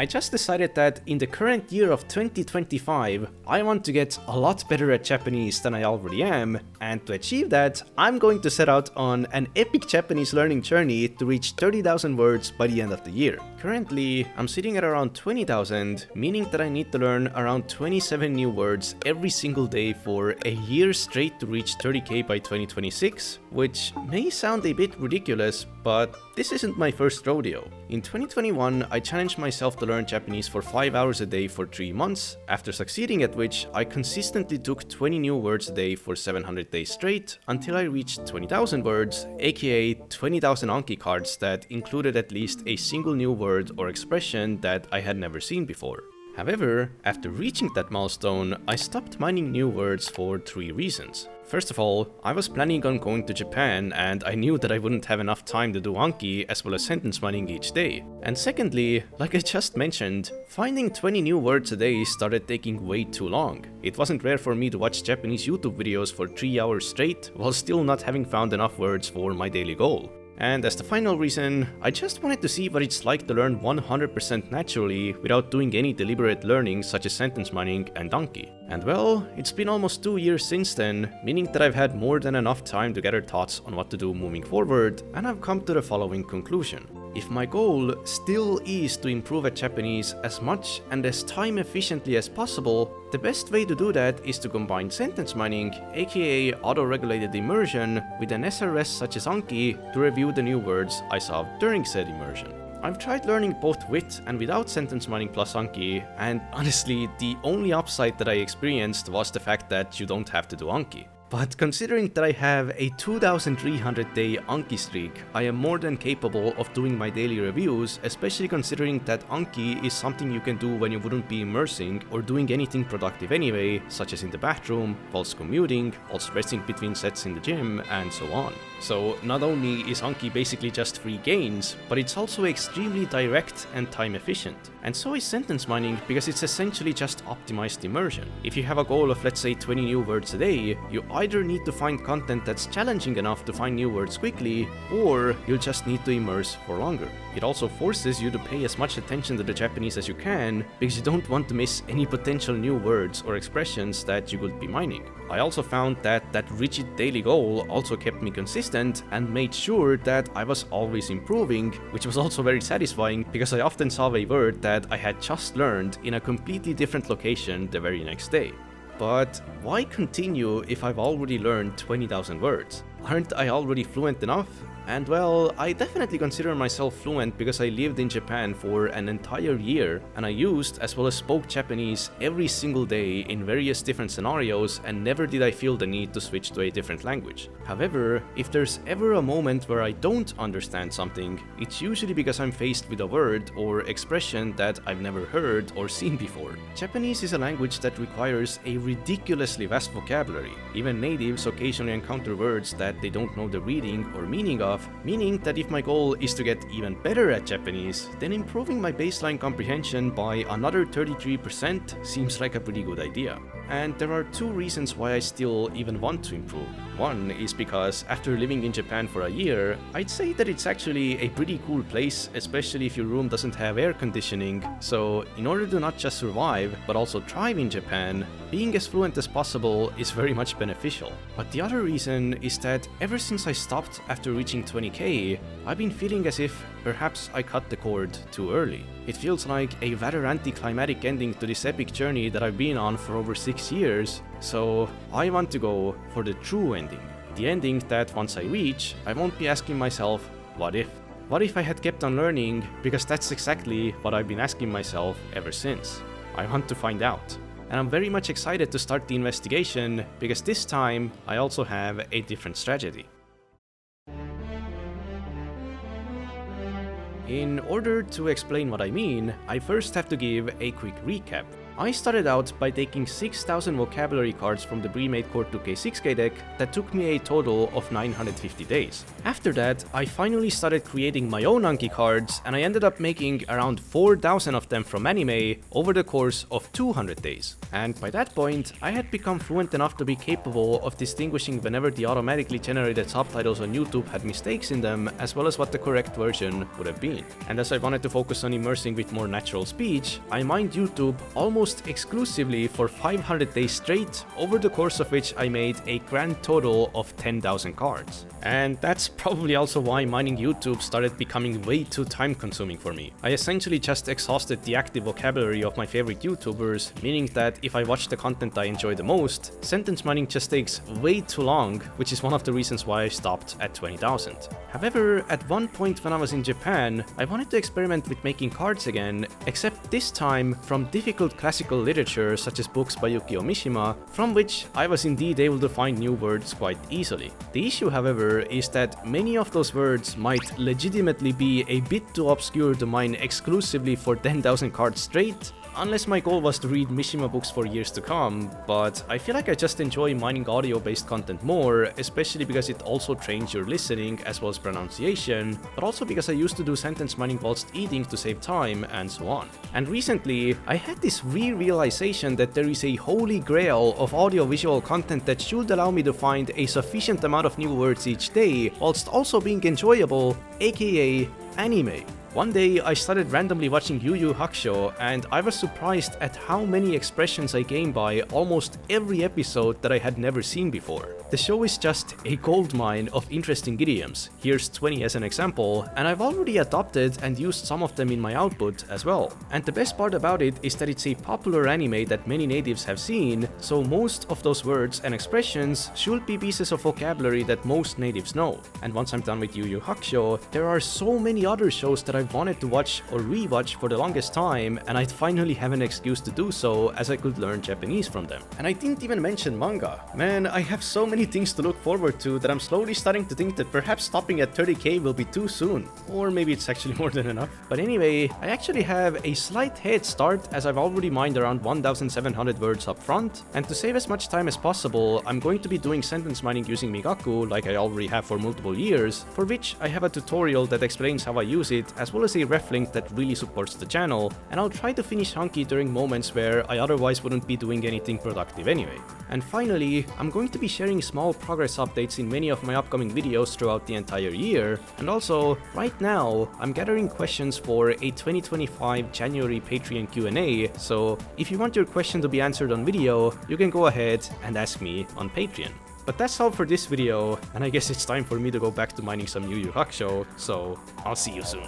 I just decided that in the current year of 2025, I want to get a lot better at Japanese than I already am, and to achieve that, I'm going to set out on an epic Japanese learning journey to reach 30,000 words by the end of the year. Currently, I'm sitting at around 20,000, meaning that I need to learn around 27 new words every single day for a year straight to reach 30k by 2026, which may sound a bit ridiculous, but this isn't my first rodeo. In 2021, I challenged myself to learn Japanese for 5 hours a day for 3 months, after succeeding at which I consistently took 20 new words a day for 700 days straight until I reached 20,000 words, aka 20,000 Anki cards that included at least a single new word or expression that I had never seen before. However, after reaching that milestone, I stopped mining new words for 3 reasons. First of all, I was planning on going to Japan and I knew that I wouldn't have enough time to do Anki as well as sentence mining each day. And secondly, like I just mentioned, finding 20 new words a day started taking way too long. It wasn't rare for me to watch Japanese YouTube videos for 3 hours straight while still not having found enough words for my daily goal. And as the final reason, I just wanted to see what it's like to learn 100% naturally without doing any deliberate learning such as sentence mining and Anki. And well, it's been almost 2 years since then, meaning that I've had more than enough time to gather thoughts on what to do moving forward, and I've come to the following conclusion. If my goal still is to improve at Japanese as much and as time efficiently as possible, the best way to do that is to combine sentence mining, aka auto-regulated immersion, with an SRS such as Anki to review the new words I saw during said immersion. I've tried learning both with and without sentence mining plus Anki, and honestly, the only upside that I experienced was the fact that you don't have to do Anki. But considering that I have a 2,300 day Anki streak, I am more than capable of doing my daily reviews, especially considering that Anki is something you can do when you wouldn't be immersing or doing anything productive anyway, such as in the bathroom, whilst commuting, whilst resting between sets in the gym, and so on. So not only is Anki basically just free gains, but it's also extremely direct and time efficient. And so is sentence mining because it's essentially just optimized immersion. If you have a goal of let's say 20 new words a day, you either need to find content that's challenging enough to find new words quickly, or you'll just need to immerse for longer. It also forces you to pay as much attention to the Japanese as you can, because you don't want to miss any potential new words or expressions that you could be mining. I also found that that rigid daily goal also kept me consistent and made sure that I was always improving, which was also very satisfying because I often saw a word that I had just learned in a completely different location the very next day. But why continue if I've already learned 20,000 words? Aren't I already fluent enough? And well, I definitely consider myself fluent because I lived in Japan for an entire year and I used as well as spoke Japanese every single day in various different scenarios, and never did I feel the need to switch to a different language. However, if there's ever a moment where I don't understand something, it's usually because I'm faced with a word or expression that I've never heard or seen before. Japanese is a language that requires a ridiculously vast vocabulary. Even natives occasionally encounter words that they don't know the reading or meaning of, meaning that if my goal is to get even better at Japanese, then improving my baseline comprehension by another 33% seems like a pretty good idea. And there are 2 reasons why I still even want to improve. One is because after living in Japan for a year, I'd say that it's actually a pretty cool place, especially if your room doesn't have air conditioning. So in order to not just survive, but also thrive in Japan, being as fluent as possible is very much beneficial. But the other reason is that ever since I stopped after reaching 20k, I've been feeling as if perhaps I cut the cord too early. It feels like a rather anticlimactic ending to this epic journey that I've been on for over 6 years, so I want to go for the true ending. The ending that once I reach, I won't be asking myself, what if? What if I had kept on learning? Because that's exactly what I've been asking myself ever since. I want to find out. And I'm very much excited to start the investigation, because this time I also have a different strategy. In order to explain what I mean, I first have to give a quick recap. I started out by taking 6,000 vocabulary cards from the pre-made Core 2K 6K deck that took me a total of 950 days. After that, I finally started creating my own Anki cards, and I ended up making around 4,000 of them from anime over the course of 200 days. And by that point, I had become fluent enough to be capable of distinguishing whenever the automatically generated subtitles on YouTube had mistakes in them, as well as what the correct version would have been. And as I wanted to focus on immersing with more natural speech, I mined YouTube almost exclusively for 500 days straight, over the course of which I made a grand total of 10,000 cards. And that's probably also why mining YouTube started becoming way too time consuming for me. I essentially just exhausted the active vocabulary of my favorite YouTubers, meaning that if I watch the content I enjoy the most, sentence mining just takes way too long, which is one of the reasons why I stopped at 20,000. However, at one point when I was in Japan, I wanted to experiment with making cards again, except this time from difficult classical literature such as books by Yukio Mishima, from which I was indeed able to find new words quite easily. The issue, however, is that many of those words might legitimately be a bit too obscure to mine exclusively for 10,000 cards straight, unless my goal was to read Mishima books for years to come, but I feel like I just enjoy mining audio-based content more, especially because it also trains your listening as well as pronunciation, but also because I used to do sentence mining whilst eating to save time and so on. And recently, I had this realization that there is a holy grail of audiovisual content that should allow me to find a sufficient amount of new words each day, whilst also being enjoyable, aka anime. One day I started randomly watching YuYu Haksho, and I was surprised at how many expressions I gained by almost every episode that I had never seen before. The show is just a goldmine of interesting idioms. Here's 20 as an example, and I've already adopted and used some of them in my output as well. And the best part about it is that it's a popular anime that many natives have seen, so most of those words and expressions should be pieces of vocabulary that most natives know. And once I'm done with YuYu Hakusho, there are so many other shows that I've wanted to watch or rewatch for the longest time, and I'd finally have an excuse to do so as I could learn Japanese from them. And I didn't even mention manga. Man, I have so many things to look forward to that I'm slowly starting to think that perhaps stopping at 30k will be too soon. Or maybe it's actually more than enough. But anyway, I actually have a slight head start as I've already mined around 1,700 words up front, and to save as much time as possible, I'm going to be doing sentence mining using Migaku like I already have for multiple years, for which I have a tutorial that explains how I use it, as well as a ref link that really supports the channel, and I'll try to finish Anki during moments where I otherwise wouldn't be doing anything productive anyway. And finally, I'm going to be sharing small progress updates in many of my upcoming videos throughout the entire year, and also, right now, I'm gathering questions for a 2025 January Patreon Q&A, so if you want your question to be answered on video, you can go ahead and ask me on Patreon. But that's all for this video, and I guess it's time for me to go back to mining some Yu Yu Hakusho, so I'll see you soon.